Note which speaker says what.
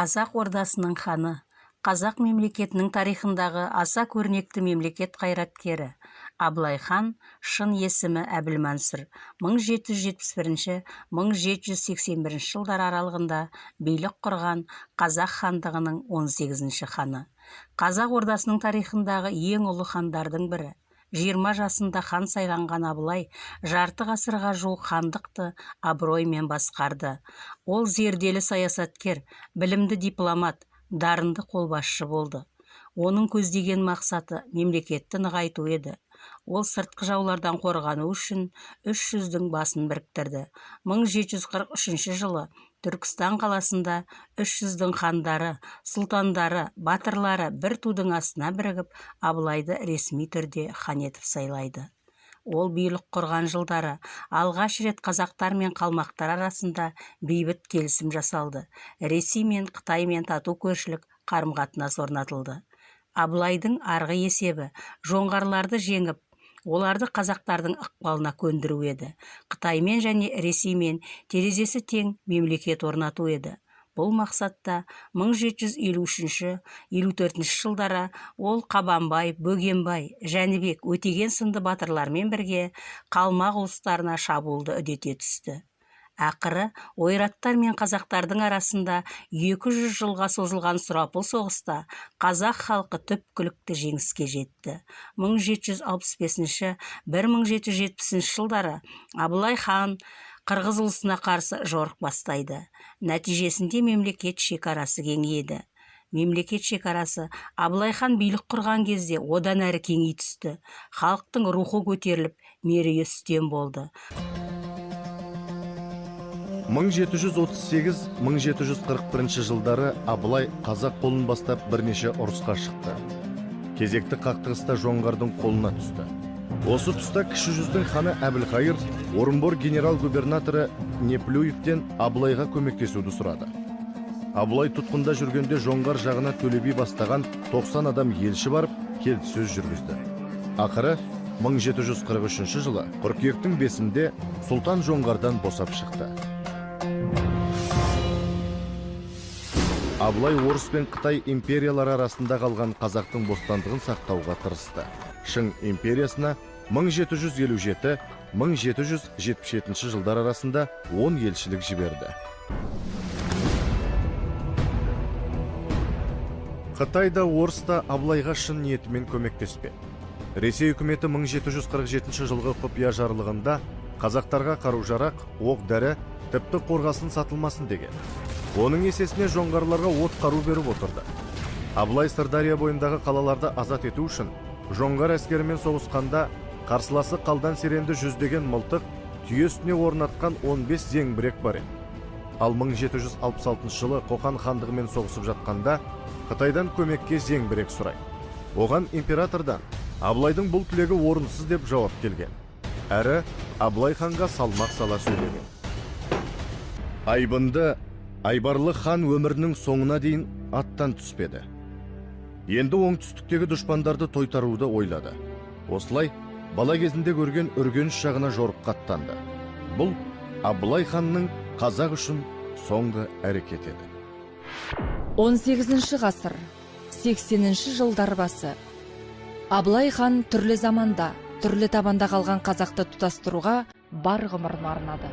Speaker 1: Қазақ ордасының ханы, қазақ мемлекетінің тарихындағы аса көрнекті мемлекет қайраткері. Абылай хан, шын есімі Әбілмансұр, 1771-1781 жылдар аралығында билік құрған қазақ хандығының 18-ші ханы. Қазақ ордасының тарихындағы ең ұлы хандардың бірі. 20 жасында хан сайланған Абылай жарты ғасырға жуық хандықты абыроймен басқарды. Ол зерделі саясаткер, білімді дипломат, дарынды қолбасшы болды. Оның көздеген мақсаты мемлекетті нығайту еді. Ол сыртқы жаулардан қорғану үшін 300-дің басын біріктірді. 1743 жылы Түркістан қаласында 300-дің хандары, сұлтандары, батырлары бір тудың астына бірігіп, Абылайды ресми түрде хан етіп сайлайды. Ол билік құрған жылдары алғаш рет қазақтар мен қалмақтар арасында бейбіт келісім жасалды. Ресей мен Қытаймен тату көршілік қарым-қатынас орнатылды. Абылайдың арғы есебі жоңғарларды жеңіп, оларды қазақтардың ықпалына көндіру еді. Қытаймен және Ресеймен терезесі тең мемлекет орнату еді. Бұл мақсатта 1753-54 жылдары ол Қабанбай, Бөгенбай, Жәнібек, Өтеген сынды батырлармен бірге қалмақ ұлыстарына шабуылды үдете түсті. Ақыры ойраттар мен қазақтардың арасында 200 жылға созылған сұрапыл соғыста қазақ халқы түпкілікті жеңіске жетті. 1765-1770 жылдары Абылай хан қырғыз ұлысына қарсы жорық бастайды. Нәтижесінде мемлекет шекарасы кеңейді. Мемлекет шекарасы Абылай хан билік құрған кезде одан әрі кеңей түсті. Халықтың рухы көтеріліп, мерейі үстем болды.
Speaker 2: 1738-1741 жылдары Абылай қазақ қолын бастап бірнеше ұрысқа шықты. Кезекті қақтығыста жоңғардың қолына түсті. Осы тұста кіші жүздің ханы Әбілқайыр Орынбор генерал-губернаторы Неплюевтен Абылайға көмектесуді сұрады. Абылай тұтқында жүргенде жоңғар жағына Төле би бастаған 90 адам елші барып, келіссөз жүргізді. Ақыры 1743 жылы қыркүйектің 5-інде сұлтан жоңғардан босап шықты. Абылай орыс пен Қытай империялары арасында қалған қазақтың бостандығын сақтауға тырысты. Шың империясына 1757-1777 жылдар арасында 10 елшілік жіберді. Қытайда орыста Абылайға шын ниетімен көмектеспеді. Ресей үкіметі 1747 жылғы құпия жарлығында қазақтарға қару-жарақ, оқ-дәрі, тіпті қорғасын сатылмасын деген. Оның есесіне жоңғарларға от қару беріп отырды. Абылай Сырдария бойындағы қалаларды азат ету үшін жоңғар әскерімен соғысқанда қарсыласы қалдан серенді жүздеген мылтық, түйе үстіне орнатқан 15 зеңбірек бар еді. Ал 1766 жылы Қоқан хандығымен соғысып жатқанда Қытайдан көмекке зеңбірек сұрайды. Оған императордан Абылайдың бұл тілегі орынсыз деп жауап келген. Әрі Абылай ханға салмақ сала сөйлеген. Айбынды Айбарлы хан өмірінің соңына дейін аттан түспеді. Енді оңтүстіктегі дұшпандарды тойтаруды ойлады. Осылай, бала кезінде көрген үргеніш жағына жорыққа аттанды. Бұл Абылай ханның қазақ үшін соңғы әрекет еді.
Speaker 3: 18-ші ғасыр, 80-ші жылдар басы. Абылай хан түрлі заманда, түрлі табанда қалған қазақты тұтастыруға бар ғұмырын арнады.